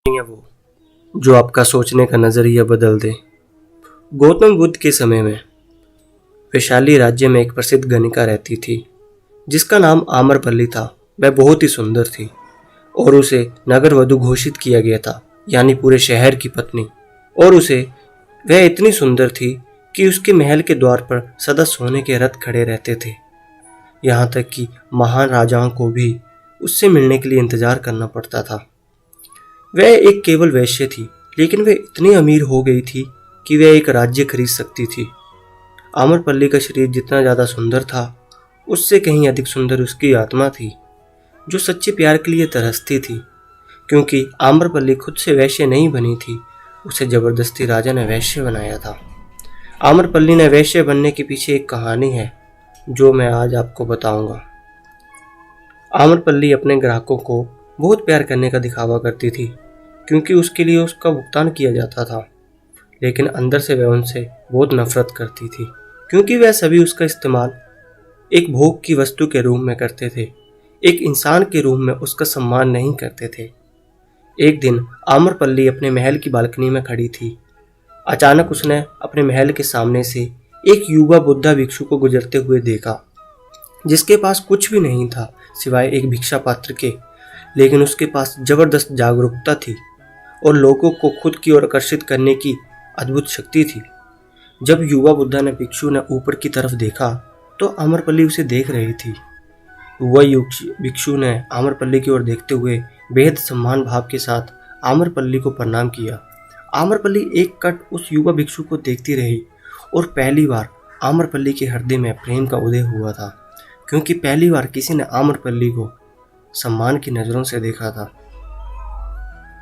है वो जो आपका सोचने का नजरिया बदल दे। गौतम बुद्ध के समय में वैशाली राज्य में एक प्रसिद्ध गणिका रहती थी जिसका नाम आम्रपल्ली था। वह बहुत ही सुंदर थी और उसे नगर वधु घोषित किया गया था, यानी पूरे शहर की पत्नी। और वह इतनी सुंदर थी कि उसके महल के द्वार पर सदा सोने के रथ खड़े रहते थे। यहाँ तक कि महान राजाओं को भी उससे मिलने के लिए इंतजार करना पड़ता था। वह एक केवल वैश्य थी, लेकिन वह इतनी अमीर हो गई थी कि वह एक राज्य खरीद सकती थी। आम्रपल्ली का शरीर जितना ज़्यादा सुंदर था, उससे कहीं अधिक सुंदर उसकी आत्मा थी, जो सच्चे प्यार के लिए तरसती थी। क्योंकि आम्रपल्ली खुद से वैश्य नहीं बनी थी, उसे जबरदस्ती राजा ने वैश्य बनाया था। आम्रपल्ली ने वैश्य बनने के पीछे एक कहानी है जो मैं आज आपको बताऊंगा। आम्रपल्ली अपने ग्राहकों को बहुत प्यार करने का दिखावा करती थी, क्योंकि उसके लिए उसका भुगतान किया जाता था। लेकिन अंदर से वह उनसे बहुत नफरत करती थी, क्योंकि वह सभी उसका इस्तेमाल एक भोग की वस्तु के रूप में करते थे, एक इंसान के रूप में उसका सम्मान नहीं करते थे। एक दिन आम्रपल्ली अपने महल की बालकनी में खड़ी थी। अचानक उसने अपने महल के सामने से एक युवा बुद्धा भिक्षु को गुजरते हुए देखा, जिसके पास कुछ भी नहीं था सिवाय एक भिक्षा पात्र के। लेकिन उसके पास जबरदस्त जागरूकता थी और लोगों को खुद की ओर आकर्षित करने की अद्भुत शक्ति थी। जब युवा बुद्धा ने भिक्षु ने ऊपर की तरफ देखा तो आम्रपल्ली उसे देख रही थी। युवा भिक्षु ने आम्रपल्ली की ओर देखते हुए बेहद सम्मान भाव के साथ आम्रपल्ली को प्रणाम किया। आम्रपल्ली एक कट उस युवा भिक्षु को देखती रही और पहली बार आम्रपल्ली के हृदय में प्रेम का उदय हुआ था, क्योंकि पहली बार किसी ने आम्रपल्ली को सम्मान की नजरों से देखा था।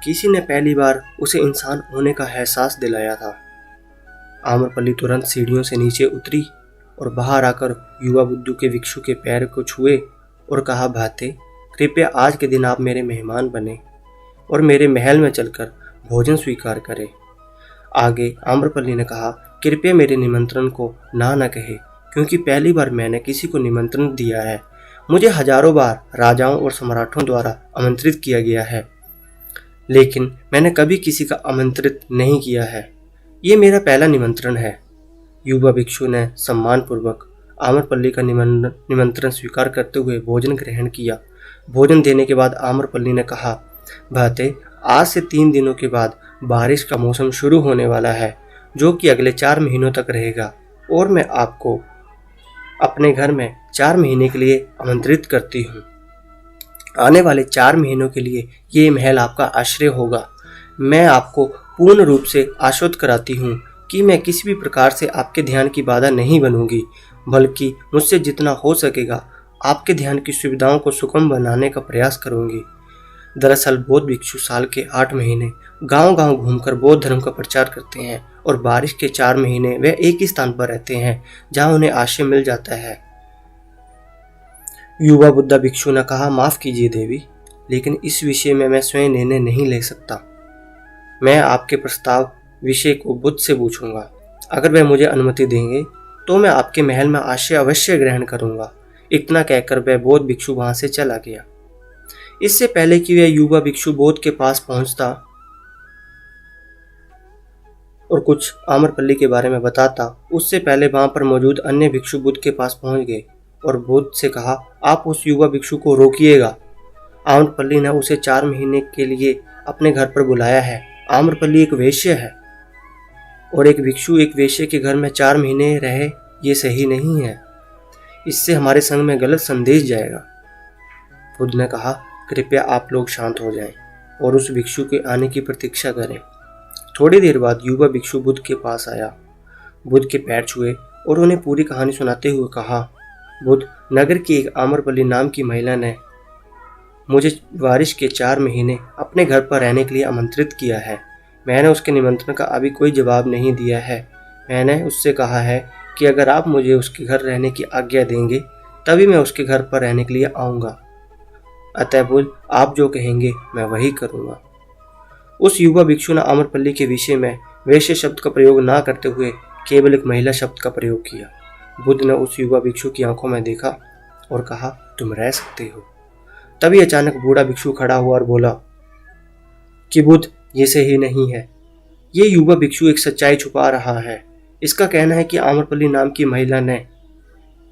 किसी ने पहली बार उसे इंसान होने का एहसास दिलाया था। आम्रपल्ली तुरंत सीढ़ियों से नीचे उतरी और बाहर आकर युवा बुद्धू के भिक्षु के पैर को छुए और कहा, भाते, कृपया आज के दिन आप मेरे मेहमान बने और मेरे महल में चलकर भोजन स्वीकार करें। आगे आम्रपल्ली ने कहा, कृपया मेरे निमंत्रण को ना कहे, क्योंकि पहली बार मैंने किसी को निमंत्रण दिया है। मुझे हजारों बार राजाओं और सम्राटों द्वारा आमंत्रित किया गया है, लेकिन मैंने कभी किसी का आमंत्रित नहीं किया है। ये मेरा पहला निमंत्रण है। युवा भिक्षु ने सम्मानपूर्वक आम्रपल्ली का निमंत्रण स्वीकार करते हुए भोजन ग्रहण किया। भोजन देने के बाद आम्रपल्ली ने कहा, भाते, आज से 3 दिनों के बाद बारिश का मौसम शुरू होने वाला है, जो कि अगले 4 महीनों तक रहेगा, और मैं आपको अपने घर में 4 महीने के लिए आमंत्रित करती हूँ। आने वाले 4 महीनों के लिए ये महल आपका आश्रय होगा। मैं आपको पूर्ण रूप से आश्वस्त कराती हूँ कि मैं किसी भी प्रकार से आपके ध्यान की बाधा नहीं बनूंगी, बल्कि मुझसे जितना हो सकेगा आपके ध्यान की सुविधाओं को सुगम बनाने का प्रयास करूंगी। दरअसल बौद्ध भिक्षु साल के 8 महीने गांव-गांव घूमकर बौद्ध धर्म का प्रचार करते हैं और बारिश के 4 महीने वे एक ही स्थान पर रहते हैं जहां उन्हें आश्रय मिल जाता है। युवा बुद्धा भिक्षु ने कहा, माफ कीजिए देवी, लेकिन इस विषय में मैं स्वयं निर्णय नहीं ले सकता। मैं आपके प्रस्ताव विषय को बुद्ध से पूछूंगा। अगर वह मुझे अनुमति देंगे तो मैं आपके महल में आश्रय अवश्य ग्रहण करूंगा। इतना कहकर वह बौद्ध भिक्षु वहां से चला गया। इससे पहले कि वह युवा भिक्षु बौद्ध के पास पहुंचता और कुछ आम्रपल्ली के बारे में बताता, उससे पहले वहां पर मौजूद अन्य भिक्षु बुद्ध के पास पहुंच गए और बुद्ध से कहा, आप उस युवा भिक्षु को रोकिएगा। आम्रपल्ली ने उसे 4 महीने के लिए अपने घर पर बुलाया है। आम्रपल्ली एक वेश्य है और एक भिक्षु एक वेश्य के घर में 4 महीने रहे, ये सही नहीं है। इससे हमारे संघ में गलत संदेश जाएगा। बुद्ध ने कहा, कृपया आप लोग शांत हो जाएं और उस भिक्षु के आने की प्रतीक्षा करें। थोड़ी देर बाद युवा भिक्षु बुद्ध के पास आया, बुद्ध के पैर छुए और उन्हें पूरी कहानी सुनाते हुए कहा, बुद्ध, नगर की एक आम्रपल्ली नाम की महिला ने मुझे बारिश के 4 महीने अपने घर पर रहने के लिए आमंत्रित किया है। मैंने उसके निमंत्रण का अभी कोई जवाब नहीं दिया है। मैंने उससे कहा है कि अगर आप मुझे उसके घर रहने की आज्ञा देंगे तभी मैं उसके घर पर रहने के लिए आऊँगा। अतः बुद्ध, आप जो कहेंगे मैं वही करूँगा। उस युवा भिक्षु ने आम्रपल्ली के विषय में वैश्य शब्द का प्रयोग ना करते हुए केवल एक महिला शब्द का प्रयोग किया। बुद्ध ने उस युवा भिक्षु की आंखों में देखा और कहा, तुम रह सकते हो। तभी अचानक बूढ़ा भिक्षु खड़ा हुआ और बोला, कि बुद्ध ये सही नहीं है। ये युवा भिक्षु एक सच्चाई छुपा रहा है। इसका कहना है कि आम्रपल्ली नाम की महिला ने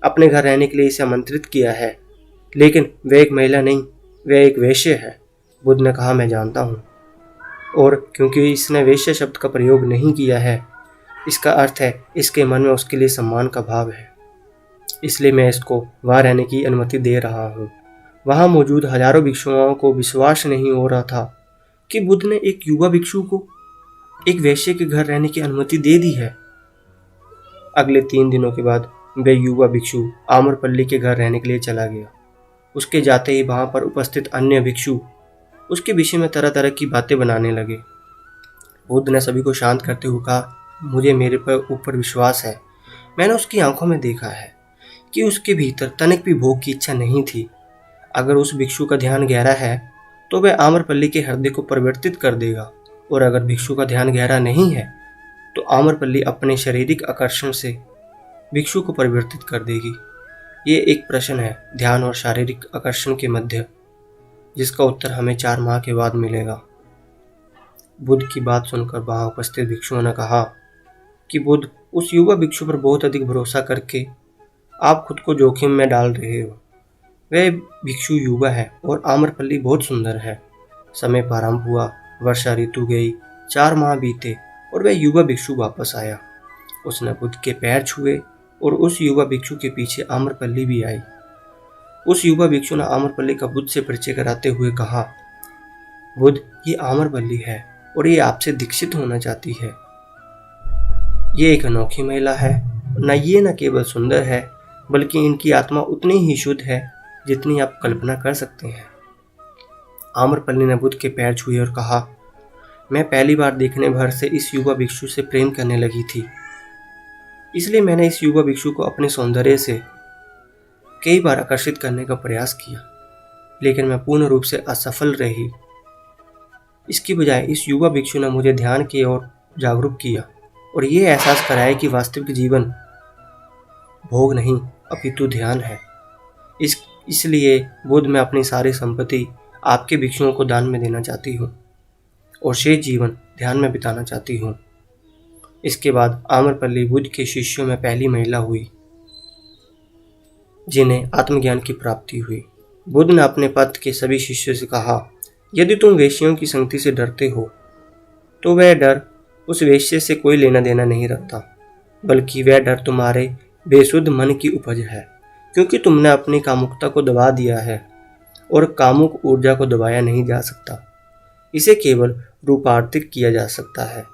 अपने घर रहने के लिए इसे आमंत्रित किया है, लेकिन वह एक महिला नहीं, वह एक वेश्या है। बुद्ध ने कहा, मैं जानता हूँ, और क्योंकि इसने वेश्या शब्द का प्रयोग नहीं किया है, इसका अर्थ है इसके मन में उसके लिए सम्मान का भाव है, इसलिए मैं इसको वहाँ रहने की अनुमति दे रहा हूँ। वहाँ मौजूद हजारों भिक्षुओं को विश्वास नहीं हो रहा था कि बुद्ध ने एक युवा भिक्षु को एक वेश्या के घर रहने की अनुमति दे दी है। अगले 3 दिनों के बाद वह युवा भिक्षु आम्रपल्ली के घर रहने के लिए चला गया। उसके जाते ही वहाँ पर उपस्थित अन्य भिक्षु उसके विषय में तरह तरह की बातें बनाने लगे। बुद्ध ने सभी को शांत करते हुए कहा, मुझे मेरे पर ऊपर विश्वास है। मैंने उसकी आंखों में देखा है कि उसके भीतर तनिक भी भोग की इच्छा नहीं थी। अगर उस भिक्षु का ध्यान गहरा है तो वह आम्रपल्ली के हृदय को परिवर्तित कर देगा, और अगर भिक्षु का ध्यान गहरा नहीं है तो आम्रपल्ली अपने शारीरिक आकर्षण से भिक्षु को परिवर्तित कर देगी। ये एक प्रश्न है ध्यान और शारीरिक आकर्षण के मध्य, जिसका उत्तर हमें 4 माह के बाद मिलेगा। बुद्ध की बात सुनकर वहां उपस्थित भिक्षुओं ने कहा कि बुद्ध, उस युवा भिक्षु पर बहुत अधिक भरोसा करके आप खुद को जोखिम में डाल रहे हो। वह भिक्षु युवा है और आम्रपल्ली बहुत सुंदर है। समय प्रारंभ हुआ, वर्षा ऋतु गई, 4 माह बीते और वह युवा भिक्षु वापस आया। उसने बुद्ध के पैर छुए और उस युवा भिक्षु के पीछे आम्रपल्ली भी आई। उस युवा भिक्षु ने आम्रपल्ली का बुद्ध से परिचय कराते हुए कहा, बुद्ध, ये आम्रपल्ली है और ये आपसे दीक्षित होना चाहती है। ये एक अनोखी महिला है। ये न केवल सुंदर है, बल्कि इनकी आत्मा उतनी ही शुद्ध है जितनी आप कल्पना कर सकते हैं। आम्रपल्ली ने बुद्ध के पैर छुए और कहा, मैं पहली बार देखने भर से इस युवा भिक्षु से प्रेम करने लगी थी, इसलिए मैंने इस युवा भिक्षु को अपने सौंदर्य से कई बार आकर्षित करने का प्रयास किया, लेकिन मैं पूर्ण रूप से असफल रही। इसकी बजाय इस युवा भिक्षु ने मुझे ध्यान की ओर जागरूक किया और ये एहसास कराया कि वास्तविक जीवन भोग नहीं अपितु ध्यान है। इसलिए बुद्ध, मैं अपनी सारी संपत्ति आपके भिक्षुओं को दान में देना चाहती हूँ और शेष जीवन ध्यान में बिताना चाहती हूँ। इसके बाद आम्रपल्ली बुद्ध के शिष्यों में पहली महिला हुई जिन्हें आत्मज्ञान की प्राप्ति हुई। बुद्ध ने अपने पथ के सभी शिष्यों से कहा, यदि तुम वेश्याओं की संगति से डरते हो तो वह डर उस वेश्या से कोई लेना देना नहीं रखता, बल्कि वह डर तुम्हारे बेसुध मन की उपज है, क्योंकि तुमने अपनी कामुकता को दबा दिया है और कामुक ऊर्जा को दबाया नहीं जा सकता। इसे केवल रूपांतरित किया जा सकता है।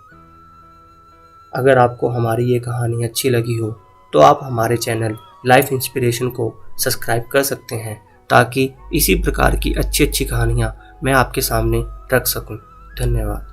अगर आपको हमारी ये कहानी अच्छी लगी हो तो आप हमारे चैनल लाइफ इंस्पिरेशन को सब्सक्राइब कर सकते हैं, ताकि इसी प्रकार की अच्छी अच्छी कहानियाँ मैं आपके सामने रख सकूं। धन्यवाद।